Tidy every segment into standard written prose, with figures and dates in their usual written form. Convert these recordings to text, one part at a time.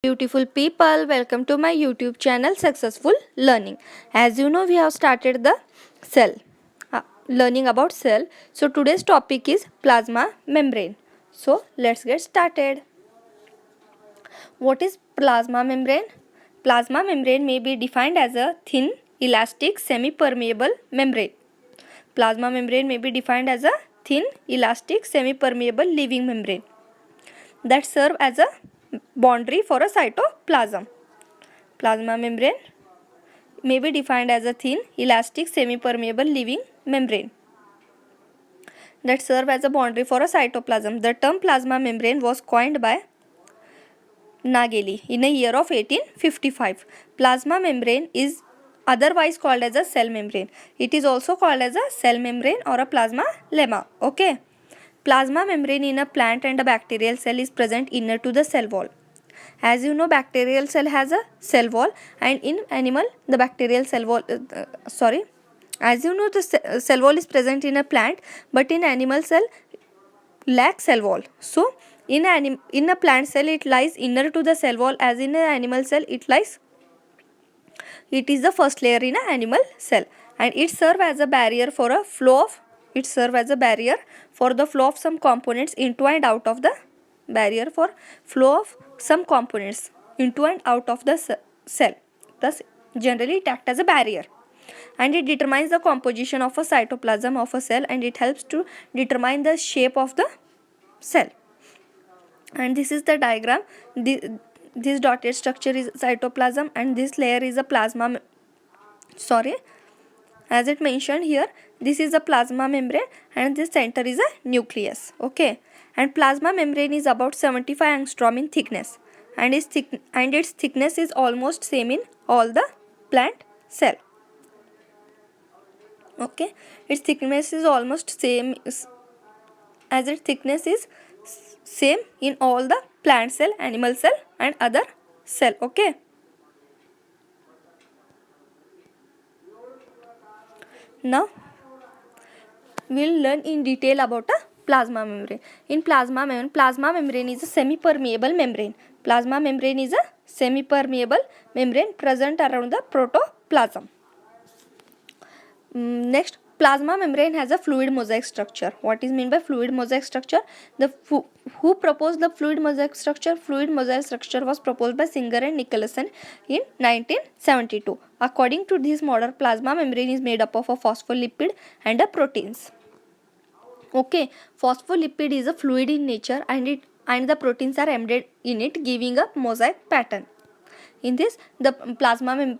Beautiful people, welcome to my YouTube channel Successful Learning. As you know, we have started the cell, learning about cell. So today's topic is plasma membrane. So let's get started. What is plasma membrane? Plasma membrane may be defined as a thin, elastic, semi-permeable membrane. Plasma membrane may be defined as a thin, elastic, semi-permeable living membrane that serve as a boundary for a cytoplasm. Plasma membrane may be defined as a thin, elastic, semi-permeable living membrane that serve as a boundary for a cytoplasm. The term plasma membrane was coined by Nageli in a year of 1855. Plasma membrane is otherwise called as a cell membrane. It is also called as a cell membrane or a plasma lemma. Okay. Plasma membrane in a plant and a bacterial cell is present inner to the cell wall. As you know, bacterial cell has a cell wall, and in animal the bacterial cell wall as you know, the cell wall is present in a plant, but in animal cell lacks cell wall. So in a plant cell it lies inner to the cell wall, as in an animal cell it is the first layer in an animal cell, and it serves as a barrier for a flow of the flow of some components into and out of the cell. Thus generally it acts as a barrier, and it determines the composition of a cytoplasm of a cell, and it helps to determine the shape of the cell. And this is the diagram. This dotted structure is cytoplasm, and this layer is a plasma. As it mentioned here, this is a plasma membrane, and this center is a nucleus. Okay, and plasma membrane is about 75 angstrom in thickness, and its thickness is almost same in all the plant cell. Okay, its thickness is almost same as its thickness is same in all the plant cell, animal cell, and other cell. Okay. Now we'll learn in detail about a plasma membrane. In plasma membrane is a semi-permeable membrane. Plasma membrane is a semi-permeable membrane present around the protoplasm. Next, plasma membrane has a fluid mosaic structure. What is meant by fluid mosaic structure? Who proposed the fluid mosaic structure? Fluid mosaic structure was proposed by Singer and Nicholson in 1972. According to this model, plasma membrane is made up of a phospholipid and a proteins. Okay, phospholipid is a fluid in nature, and the proteins are embedded in it, giving a mosaic pattern. In this, the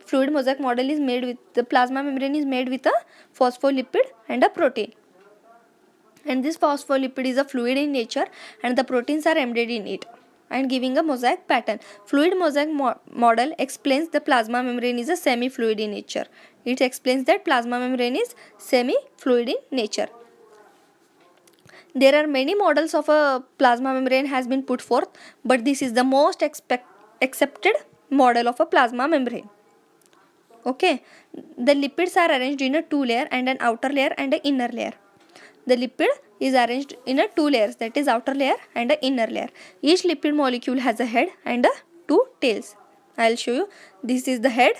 fluid mosaic model is made with the plasma membrane is made with a phospholipid and a protein. And this phospholipid is a fluid in nature, and the proteins are embedded in it and giving a mosaic pattern. Fluid mosaic model explains the plasma membrane is a semi-fluid in nature. It explains that plasma membrane is semi-fluid in nature. There are many models of a plasma membrane has been put forth, but this is the most accepted model of a plasma membrane. Okay, the lipids are arranged in a two layer, and an outer layer and an inner layer. The lipid is arranged in a two layers, that is outer layer and an inner layer. Each lipid molecule has a head and two tails. I will show you. This is the head,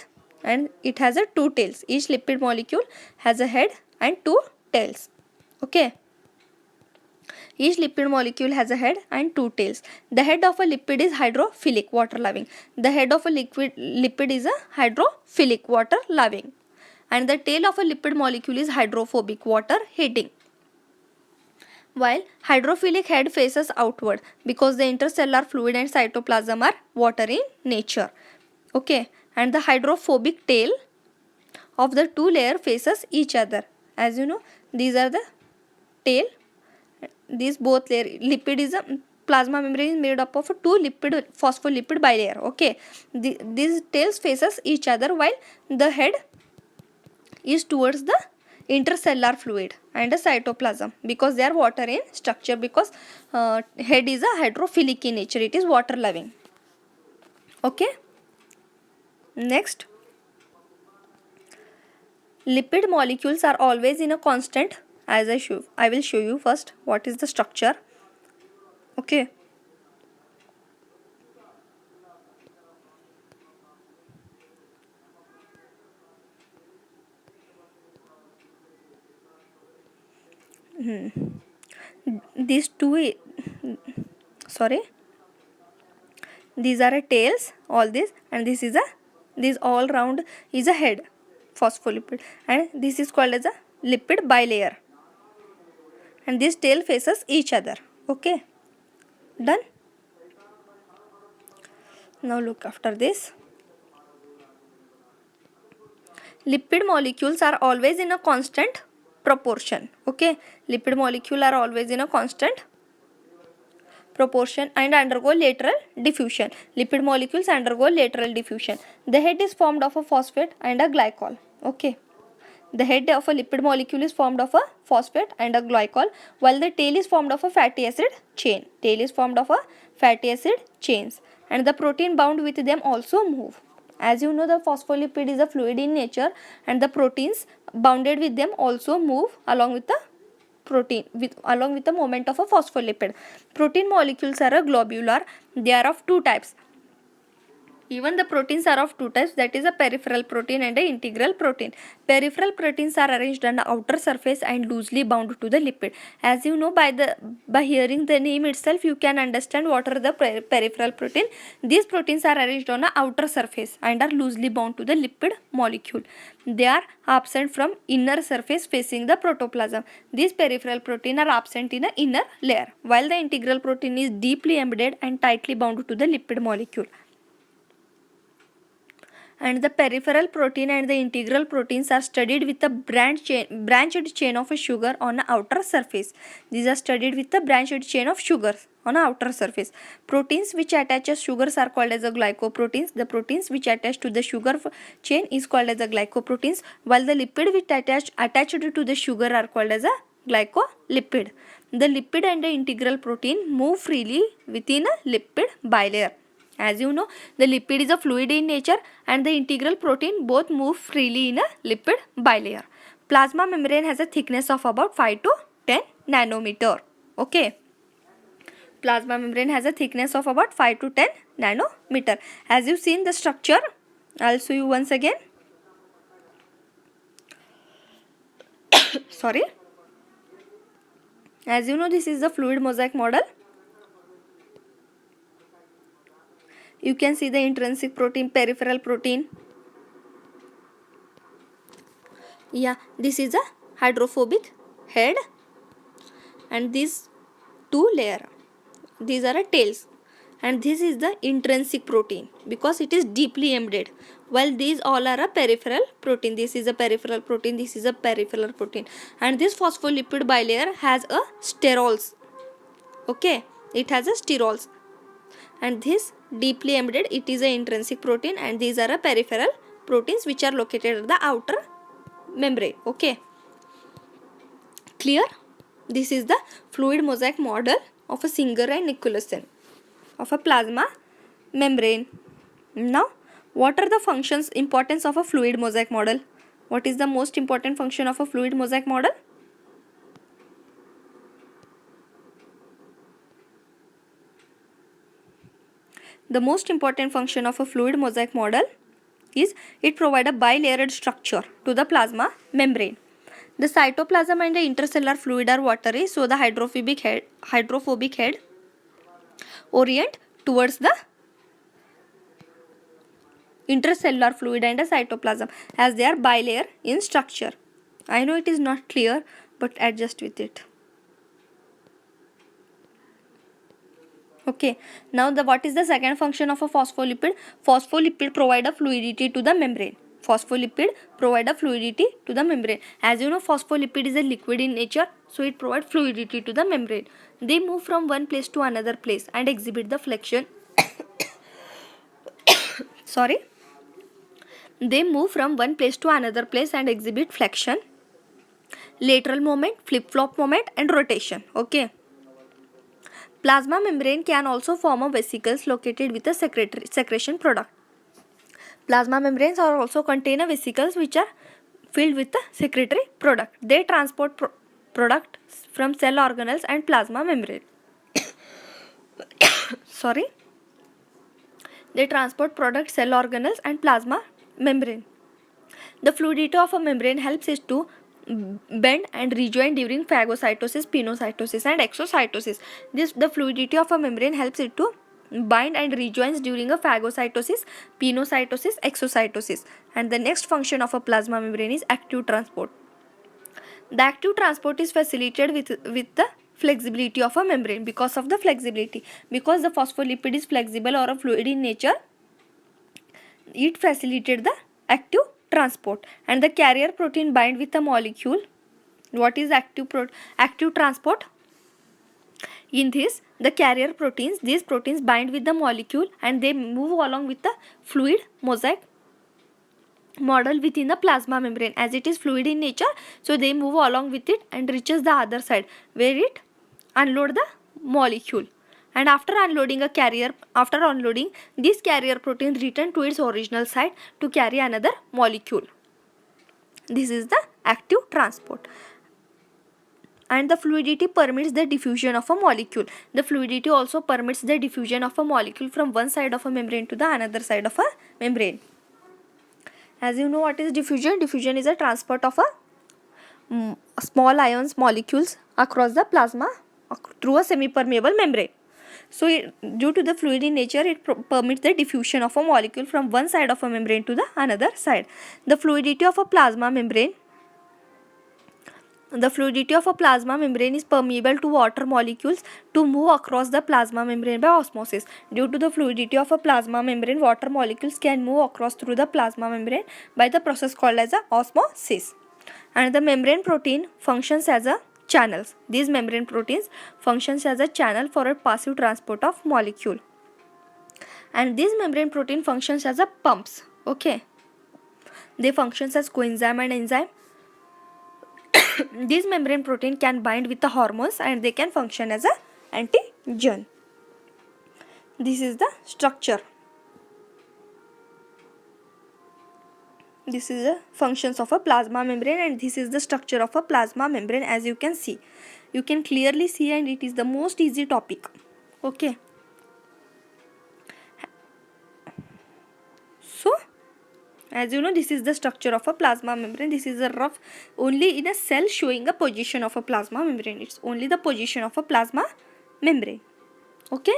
and it has a two tails. Each lipid molecule has a head and two tails. Okay. Each lipid molecule has a head and two tails. The head of a lipid is hydrophilic, water loving. The head of a lipid is a hydrophilic, water loving. And the tail of a lipid molecule is hydrophobic, water hating. While hydrophilic head faces outward, because the intercellular fluid and cytoplasm are water in nature. Okay. And the hydrophobic tail of the two layer faces each other. As you know, these are the tail. These both layer lipid is a plasma membrane is made up of two phospholipid bilayer. Okay, these tails faces each other, while the head is towards the intercellular fluid and the cytoplasm, because they are water in structure, because head is a hydrophilic in nature, it is water loving. Okay. Next, lipid molecules are always in a constant. As I will show you first what is the structure. Okay. these two, sorry, these are a tails, all this, and this all round is a head, phospholipid, and this is called as a lipid bilayer, and this tail faces each other. Okay, done. Now look after this. Lipid molecules are always in a constant proportion. Okay, lipid molecules are always in a constant proportion and undergo lateral diffusion. Lipid molecules undergo lateral diffusion. The head is formed of a phosphate and a glycol. Okay, the head of a lipid molecule is formed of a phosphate and a glycol, while the tail is formed of a fatty acid chain. Tail is formed of a fatty acid chains, and the protein bound with them also move. As you know, the phospholipid is a fluid in nature, and the proteins bounded with them also move along with the protein, along with the movement of a phospholipid. Protein molecules are a globular. They are of two types. Even the proteins are of two types, that is a peripheral protein and an integral protein. Peripheral proteins are arranged on the outer surface and loosely bound to the lipid. As you know, by hearing the name itself, you can understand what are the peripheral protein. These proteins are arranged on the outer surface and are loosely bound to the lipid molecule. They are absent from inner surface facing the protoplasm. These peripheral protein are absent in the inner layer, while the integral protein is deeply embedded and tightly bound to the lipid molecule. And the peripheral protein and the integral proteins are studied with a branched chain of a sugar on the outer surface. These are studied with the branched chain of sugars on the outer surface. Proteins which attaches sugars are called as a glycoproteins. The proteins which attach to the sugar chain is called as a glycoproteins, while the lipid which attached to the sugar are called as a glycolipid. The lipid and the integral protein move freely within a lipid bilayer. As you know, the lipid is a fluid in nature, and the integral protein both move freely in a lipid bilayer. Plasma membrane has a thickness of about 5 to 10 nanometer. Okay. Plasma membrane has a thickness of about 5 to 10 nanometer. As you seen the structure, I'll show you once again. Sorry. As you know, this is the fluid mosaic model. You can see the intrinsic protein, peripheral protein. Yeah, this is a hydrophobic head, and these two layers, these are a tails, and this is the intrinsic protein because it is deeply embedded, while these all are a peripheral protein. This is a peripheral protein, this is a peripheral protein, and this phospholipid bilayer has a sterols. Okay, it has a sterols, and this deeply embedded, it is a intrinsic protein, and these are a peripheral proteins which are located at the outer membrane. Okay, clear? This is the fluid mosaic model of a Singer and Nicolson of a plasma membrane. Now, what are the functions, importance of a fluid mosaic model? What is the most important function of a fluid mosaic model? The most important function of a fluid mosaic model is it provides a bilayered structure to the plasma membrane. The cytoplasm and the intercellular fluid are watery, so the hydrophobic head orient towards the intercellular fluid and the cytoplasm as they are bilayer in structure. I know it is not clear, but adjust with it. Okay, now what is the second function of a phospholipid? Phospholipid provide a fluidity to the membrane. Phospholipid provide a fluidity to the membrane. As you know, phospholipid is a liquid in nature, so it provides fluidity to the membrane. They move from one place to another place and exhibit the flexion. Sorry. They move from one place to another place and exhibit flexion, lateral movement, flip-flop movement, and rotation. Okay. Plasma membrane can also form a vesicles located with a secretion product. Plasma membranes are also contain a vesicles which are filled with a secretory product. They transport product from cell organelles and plasma membrane. Sorry. They transport product, cell organelles and plasma membrane. The fluidity of a membrane helps it to bend and rejoin during phagocytosis, pinocytosis and exocytosis. The fluidity of a membrane helps it to bind and rejoins during a phagocytosis, pinocytosis, exocytosis. And the next function of a plasma membrane is active transport. The active transport is facilitated with the flexibility of a membrane. Because of the flexibility, because the phospholipid is flexible or a fluid in nature, it facilitated the active transport. And the carrier protein bind with the molecule. What is active transport? In this, the carrier proteins, these proteins bind with the molecule and they move along with the fluid mosaic model within the plasma membrane. As it is fluid in nature, so they move along with it and reaches the other side where it unload the molecule. And after unloading, this carrier protein return to its original site to carry another molecule. This is the active transport. And the fluidity permits the diffusion of a molecule. The fluidity also permits the diffusion of a molecule from one side of a membrane to the another side of a membrane. As you know, what is diffusion? Diffusion is a transport of a small ions molecules across the plasma through a semi-permeable membrane. So due to the fluid in nature, it permits the diffusion of a molecule from one side of a membrane to the another side. The fluidity of a plasma membrane is permeable to water molecules to move across the plasma membrane by osmosis. Due to the fluidity of a plasma membrane, water molecules can move across through the plasma membrane by the process called as osmosis. And the membrane protein functions as a channels. These membrane proteins functions as a channel for a passive transport of molecule. And these membrane protein functions as a pumps. Okay, they functions as coenzyme and enzyme. These membrane protein can bind with the hormones and they can function as a antigen. This is the structure. This is the functions of a plasma membrane and this is the structure of a plasma membrane. As you can see, you can clearly see, and it is the most easy topic. Okay. So, as you know, this is the structure of a plasma membrane. This is a rough, only in a cell showing a position of a plasma membrane. It's only the position of a plasma membrane. Okay.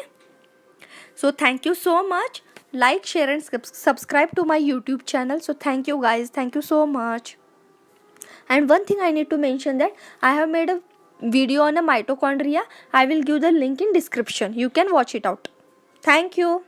So thank you so much. Like, share and subscribe to my YouTube channel. So thank you guys. Thank you so much. And one thing I need to mention, that I have made a video on a mitochondria. I will give the link in description. You can watch it out. Thank you.